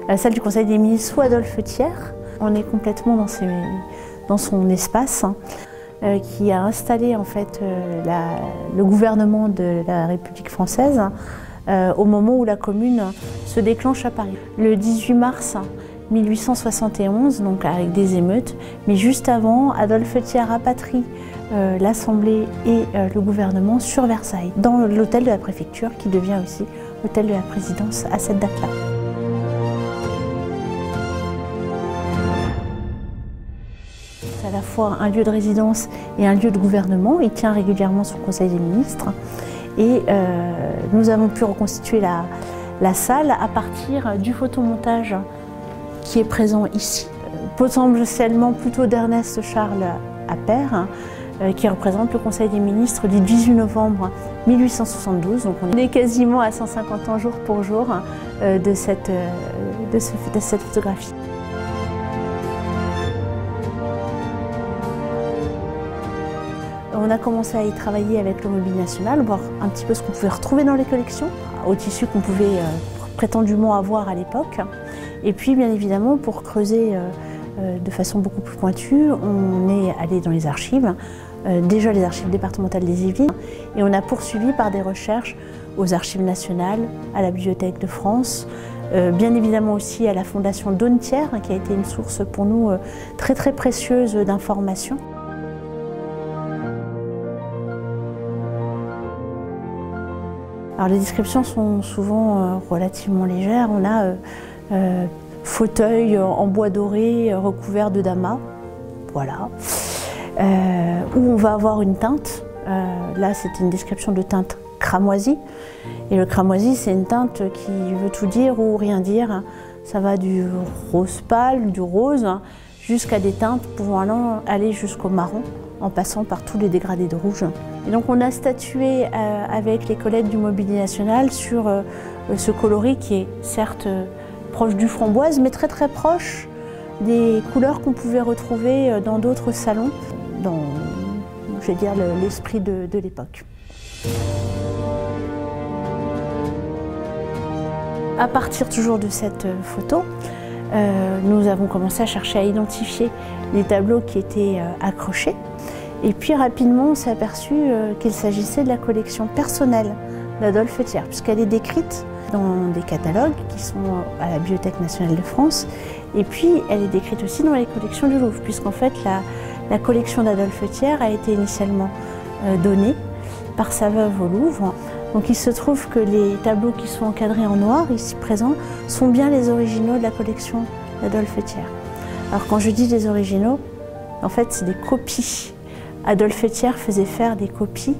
la salle du Conseil des ministres sous Adolphe Thiers. On est complètement dans son espace, qui a installé en fait le gouvernement de la République française au moment où la Commune se déclenche à Paris. Le 18 mars 1871, donc avec des émeutes, mais juste avant, Adolphe Thiers rapatrie l'Assemblée et le gouvernement sur Versailles, dans l'hôtel de la préfecture qui devient aussi l'hôtel de la présidence à cette date-là. C'est à la fois un lieu de résidence et un lieu de gouvernement. Il tient régulièrement son conseil des ministres. Et nous avons pu reconstituer la salle à partir du photomontage qui est présent ici, potentiellement plutôt d'Ernest Charles Appert, qui représente le Conseil des ministres du 18 novembre 1872. Donc on est quasiment à 150 ans jour pour jour de cette photographie. On a commencé à y travailler avec le Mobilier National, voir un petit peu ce qu'on pouvait retrouver dans les collections, au tissu qu'on pouvait prétendument avoir à l'époque. Et puis bien évidemment, pour creuser de façon beaucoup plus pointue, on est allé dans les archives, déjà les archives départementales des Yvelines, et on a poursuivi par des recherches aux archives nationales, à la Bibliothèque de France, bien évidemment aussi à la Fondation Daunetière, qui a été une source pour nous très très précieuse d'informations. Alors les descriptions sont souvent relativement légères. On a fauteuil en bois doré recouvert de damas, voilà, où on va avoir une teinte. Là c'est une description de teinte cramoisie. Et le cramoisi c'est une teinte qui veut tout dire ou rien dire. Ça va du rose pâle, du rose, jusqu'à des teintes pouvant aller jusqu'au marron, en passant par tous les dégradés de rouge. Et donc on a statué avec les collègues du Mobilier National sur ce coloris qui est certes proche du framboise, mais très très proche des couleurs qu'on pouvait retrouver dans d'autres salons, dans, je vais dire, l'esprit de l'époque. À partir toujours de cette photo, nous avons commencé à chercher à identifier les tableaux qui étaient accrochés. Et puis rapidement, on s'est aperçu qu'il s'agissait de la collection personnelle d'Adolphe Thiers, puisqu'elle est décrite dans des catalogues qui sont à la Bibliothèque nationale de France. Et puis, elle est décrite aussi dans les collections du Louvre, puisqu'en fait, la collection d'Adolphe Thiers a été initialement donnée par sa veuve au Louvre. Donc il se trouve que les tableaux qui sont encadrés en noir, ici présents, sont bien les originaux de la collection d'Adolphe Thiers. Alors quand je dis des originaux, en fait, c'est des copies. Adolphe Thiers faisait faire des copies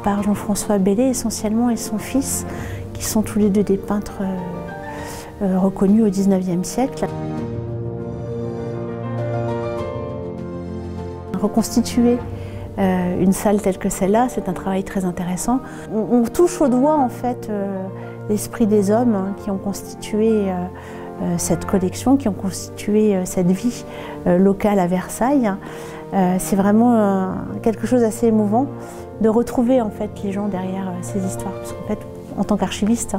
par Jean-François Bellet essentiellement et son fils, qui sont tous les deux des peintres reconnus au XIXe siècle. Reconstituer une salle telle que celle-là, c'est un travail très intéressant. On touche au doigt en fait l'esprit des hommes qui ont constitué cette collection, qui ont constitué cette vie locale à Versailles. C'est vraiment quelque chose d'assez émouvant de retrouver en fait les gens derrière ces histoires. Parce qu'en fait, en tant qu'archiviste,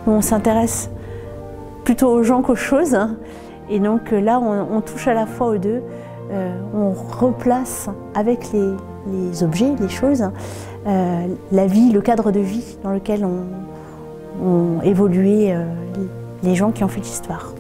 nous on s'intéresse plutôt aux gens qu'aux choses. Et donc là, on touche à la fois aux deux. On replace avec les objets, les choses, la vie, le cadre de vie dans lequel ont évolué les gens qui ont fait l'histoire.